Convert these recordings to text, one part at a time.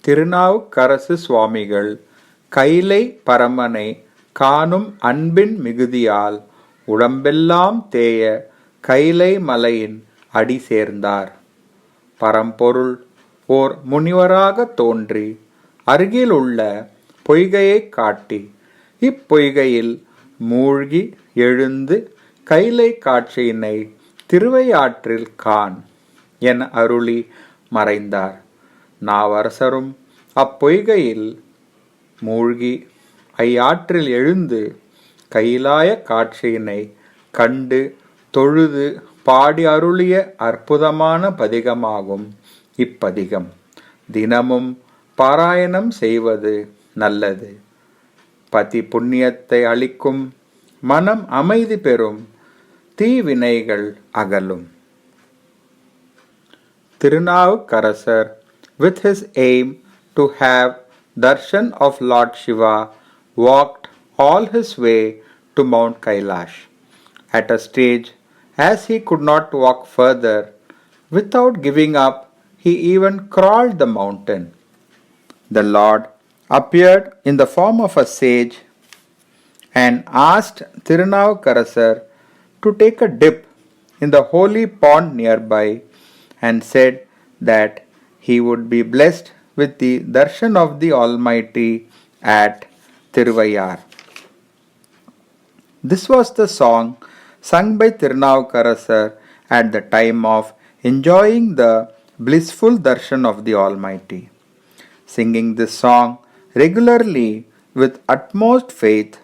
திருநாவுக்கரசு சுவாமிகள் கைலை பரமனை காணும் அன்பின் மிகுதியால் உடம்பெல்லாம் தேய கைலை மலையின் அடி சேர்ந்தார். பரம்பொருள் ஓர் முனிவராக தோன்றி அருகிலுள்ள பொய்கையைக் காட்டி இப்பொய்கையில் மூழ்கி எழுந்து கைலை காட்சியினை திருவையாற்றில் காண் என அருளி மறைந்தார். நாவரசரும் அப்பொய்கையில் மூழ்கி ஐயாற்றில் எழுந்து கைலாய காட்சியினை கண்டு தொழுது பாடி அருளிய அற்புதமான பதிகமாகும் இப்பதிகம். தினமும் பாராயணம் செய்வது நல்லது. பதி புண்ணியத்தை அளிக்கும், மனம் அமைதி பெறும், தீவினைகள் அகலும். Thirunavukkarasar, with his aim to have darshan of Lord Shiva, walked all his way to Mount Kailash. At a stage, as he could not walk further, without giving up, he even crawled the mountain. The Lord appeared in the form of a sage and asked Tirunavukarasar to take a dip in the holy pond nearby and said that he would be blessed with the darshan of the Almighty at Tiruvayar. This was the song sung by Tirunavukarasar at the time of enjoying the blissful darshan of the Almighty. Singing this song regularly with utmost faith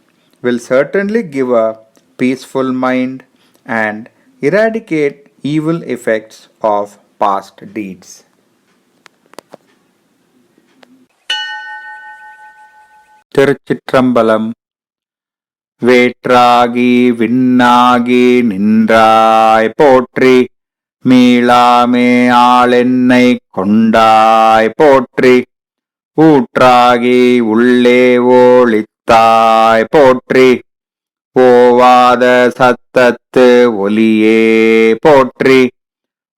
will certainly give a peaceful mind and eradicate evil effects of past deeds. திருச்சிற்றம்பலம். வேற்றாகி விண்ணாகி நின்றாய் போற்றி, மீளாமே ஆளென்னை கொண்டாய் போற்றி, ஊற்றாகி உள்ளே ஓளித்தாய் போற்றி, ஓவாத சத்தத்து ஒலியே போற்றி,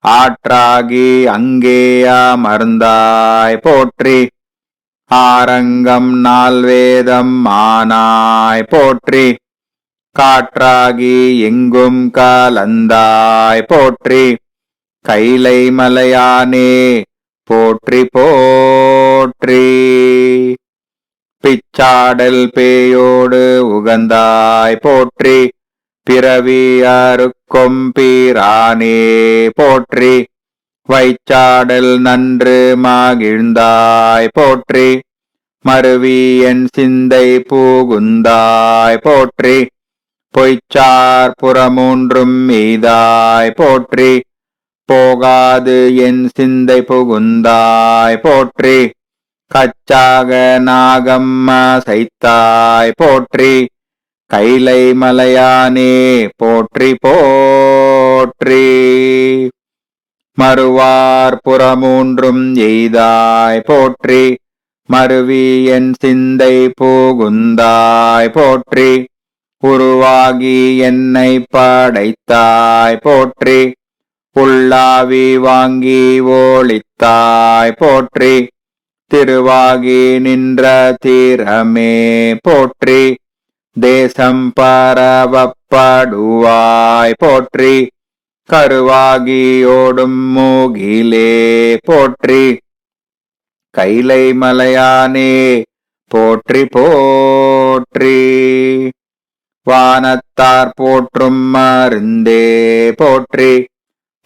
ஆற்றாகி அங்கே அமர்ந்தாய் போற்றி, ஆரங்கம் நால்வேதம் ஆனாய் போற்றி, காற்றாகி எங்கும் கலந்தாய் போற்றி, கைலை மலையானே போற்றி போற்றி, பிச்சாடல் பேயோடு உகந்தாய் போற்றி, பிறவி அறுக்கும் பிரானே போற்றி, வைச்சாடல் நன்று மகிழ்ந்தாய் போற்றி, மருவி என் சிந்தை புகுந்தாய் போற்றி, பொய்ச்சார் புறமூன்றும் எய்தாய் போற்றி, போகாது என் சிந்தை புகுந்தாய் போற்றி, கச்சாக நாகம்ம சைத்தாய் போற்றி, கைலை மலையானே போற்றி போற்றி, மறுவார் புறமூன்றும் எய்தாய் போற்றி, மருவி என் சிந்தை புகுந்தாய் போற்றி, உருவாகி என்னை படைத்தாய் போற்றி, உள்ளாவி வாங்கி ஓளித்தாய் போற்றி, திருவாகி நின்ற தீரமே போற்றி, தேசம் பரவப்படுவாய் போற்றி, கருவாகி ஓடும் மூகிலே போற்றி, கைலை மலையானே போற்றி போற்றி, வானத்தார் போற்றும் மருந்தே போற்றி,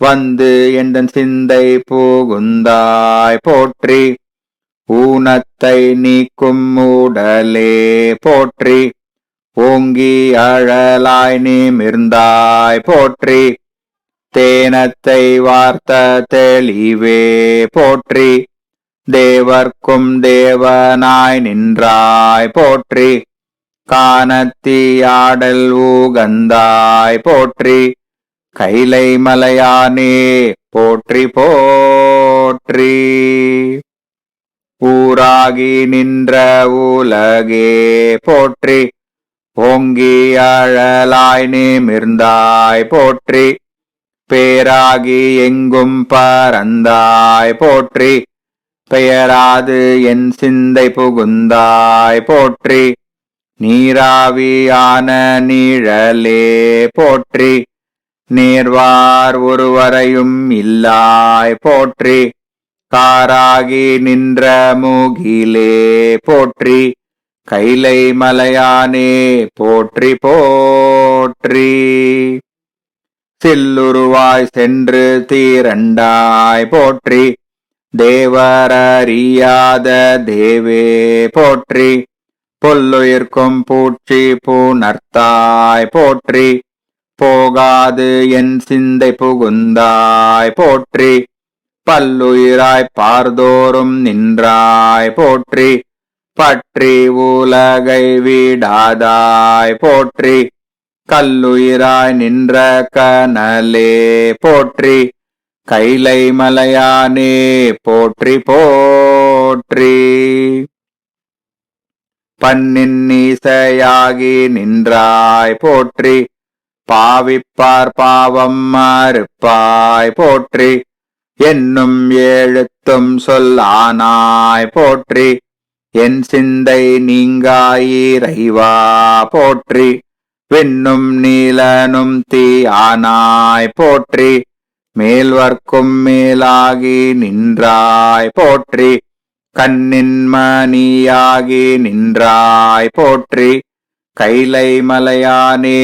வந்து எந்தன் சிந்தை புகுந்தாய் போற்றி, ஊனத்தை நீக்கும் உடலே போற்றி, ஓங்கி அழலாய் நிமிர்ந்தாய் போற்றி, தேனத்தை வார்த்த தெளிவே போற்றி, தேவர்க்கும் தேவனாய் நின்றாய் போற்றி, கானத்தியாடல் உகந்தாய் போற்றி, கைலை மலையானே போற்றி போற்றி, ஊராகி நின்ற உலகே போற்றி, ஓங்கி அழலாய் நிமிர்ந்தாய் போற்றி, பேராகி எங்கும் பரந்தாய் போற்றி, பெயராது என் சிந்தை புகுந்தாய் போற்றி. நீராவியான நீழலே போற்றி. நேர்வார் ஒருவரையும் இல்லாய் போற்றி. காராகி நின்ற மூகிலே போற்றி. கைலை மலையானே போற்றி போற்றி. சில்லுருவாய் சென்று தீரண்டாய் போற்றி. தேவரறியாத தேவே போற்றி. புல்லுயிர்க்கும் பூச்சி பூணர்த்தாய் போற்றி. போகாது என் சிந்தை புகுந்தாய் போற்றி. பல்லுயிராய் பார்தோறும் நின்றாய் போற்றி. பற்றி உலகை விடாதாய் போற்றி. கல்லுயிராய் நின்ற கனலே போற்றி. கைலை மலையானே போற்றி போற்றி. பண்ணின் நீசையாகி நின்றாய் போற்றி. பாவிப்பார் பாவம் மறுப்பாய் போற்றி. என்னும் எழுத்தும் சொல்லானாய் போற்றி. என் சிந்தை நீங்காயிரைவா போற்றி. விண்ணும் நீலனும் தீயானாய் போற்றி. மேல்வர்க்கும் மேலாகி நின்றாய் போற்றி. கண்ணின் மணியாகி நின்றாய் போற்றி. கைலை மலையானே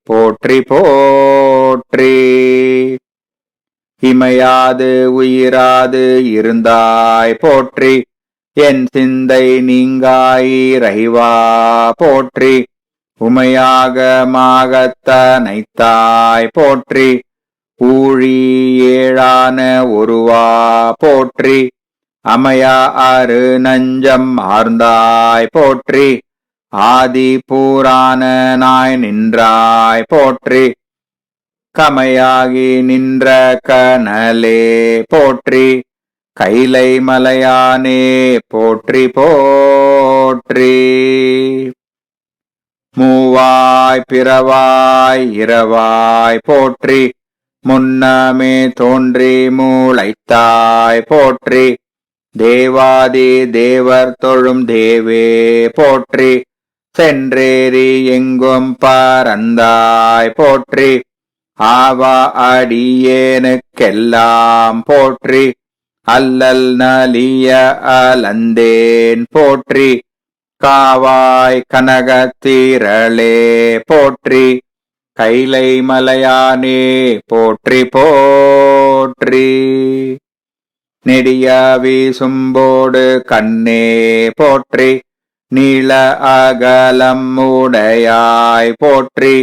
போற்றி போற்றி. இமையாது உயிராது இருந்தாய் போற்றி. என் சிந்தை நீங்காயிரைவா போற்றி. உமையாக மாகத்தனைத்தாய் போற்றி. ஊழி ஏழான ஒருவா போற்றி. அமையா அரு நஞ்சம் ஆர்ந்தாய் போற்றி. ஆதி பூராணனாய் நின்றாய் போற்றி. கமையாகி நின்ற கனலே போற்றி. கைலை மலையானே போற்றி போற்றி. மூவாய் பிறவாய் இரவாய் போற்றி. முன்னமே தோன்றி மூளைத்தாய் போற்றி. தேவாதி தேவர் தொழும் தேவே போற்றி. சென்றேறி எங்கும் பறந்தாய் போற்றி. ஆவா அடியேனுக்கெல்லாம் போற்றி. அல்லல் நலிய அலந்தேன் போற்றி. காவாய் கனகத்திரளே போற்றி. கைலை மலையானே போற்றி போற்றி. நெடிய வீசும்போடு கண்ணே போற்றி. நீள அகலம் உடையாய் போற்றி.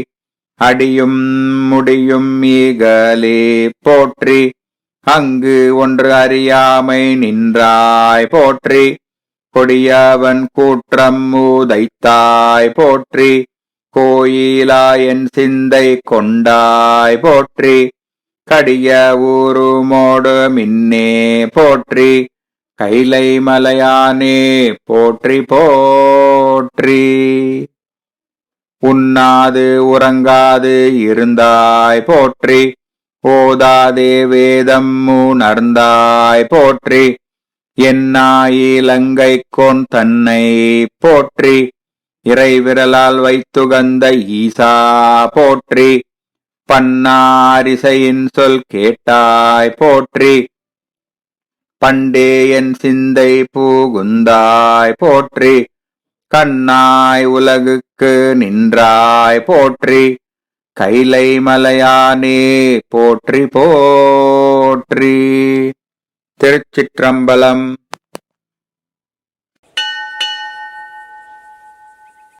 அடியும் முடியும் ஈகலே போற்றி. அங்கு ஒன்று அறியாமை நின்றாய் போற்றி. கொடியவன் கூற்றம் உதைத்தாய் போற்றி. கோயிலா என் சிந்தை கொண்டாய் போற்றி. கடிய ஊருமோடு மின்னே போற்றி. கைலை மலையானே போற்றி போற்றி. உண்ணாது உறங்காது இருந்தாய் போற்றி. ஓதாதே வேதம் உணர்ந்தாய் போற்றி. என்னாயிலங்கைக்கோன் தன்னை போற்றி. இறைவிரலால் வைத்துகந்த ஈசா போற்றி. பன்னாரிசையின் சொல் கேட்டாய் போற்றி. பண்டே என் சிந்தை பூகுந்தாய் போற்றி. கண்ணாய் உலகுக்கு நின்றாய் போற்றி. கைலை மலையானே போற்றி போற்றி. திருச்சிற்றம்பலம்.